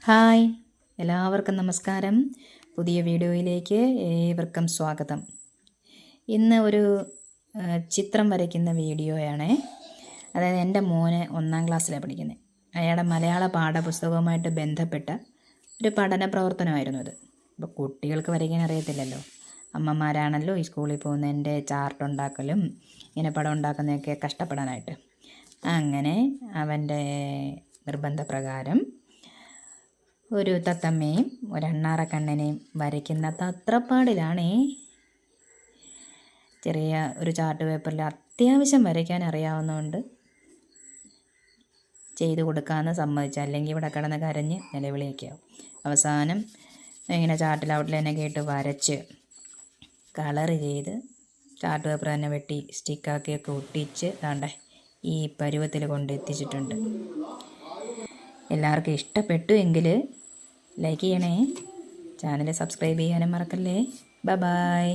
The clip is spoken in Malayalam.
ഹായ്, എല്ലാവർക്കും നമസ്കാരം. പുതിയ വീഡിയോയിലേക്ക് ഏവർക്കും സ്വാഗതം. ഇന്ന് ഒരു ചിത്രം വരയ്ക്കുന്ന വീഡിയോയാണ്. അതായത് എൻ്റെ മോന് 1ാം ക്ലാസ്സിലാണ് പഠിക്കുന്നത്. അയാളുടെ മലയാള പാഠപുസ്തകവുമായിട്ട് ബന്ധപ്പെട്ട ഒരു പഠന പ്രവർത്തനമായിരുന്നു അത്. അപ്പോൾ കുട്ടികൾക്ക് വരയ്ക്കാൻ അറിയത്തില്ലല്ലോ, അമ്മമാരാണല്ലോ ഈ സ്കൂളിൽ പോകുന്നതിൻ്റെ ചാർട്ട് ഉണ്ടാക്കലും ഇങ്ങനെ പടം ഉണ്ടാക്കുന്നതൊക്കെ കഷ്ടപ്പെടാനായിട്ട്. അങ്ങനെ അവൻ്റെ നിർബന്ധപ്രകാരം ഒരു തത്തമ്മയും ഒരെണ്ണാറക്കണ്ണനെയും വരയ്ക്കുന്ന തത്രപ്പാടിലാണേ. ചെറിയ ഒരു ചാർട്ട് പേപ്പറിൽ അത്യാവശ്യം വരയ്ക്കാൻ അറിയാവുന്നതുകൊണ്ട് ചെയ്തു കൊടുക്കാമെന്ന് സമ്മതിച്ചു. അല്ലെങ്കിൽ ഇവിടെ കിടന്ന് കരഞ്ഞ് നിലവിളിയൊക്കെയാവും. അവസാനം ഇങ്ങനെ ചാർട്ടിൽ ഔട്ട്ലൈനൊക്കെ ഇട്ട് വരച്ച് കളറ് ചെയ്ത് ചാർട്ട് പേപ്പർ തന്നെ വെട്ടി സ്റ്റിക്കാക്കിയൊക്കെ ഒട്ടിച്ച് ദാണ്ടെ ഈ പരുവത്തിൽ കൊണ്ടെത്തിച്ചിട്ടുണ്ട്. എല്ലാവർക്കും ഇഷ്ടപ്പെട്ടു എങ്കിൽ ലൈക്ക് ചെയ്യണേ, ചാനൽ സബ്സ്ക്രൈബ് ചെയ്യാനും മറക്കല്ലേ. ബൈ.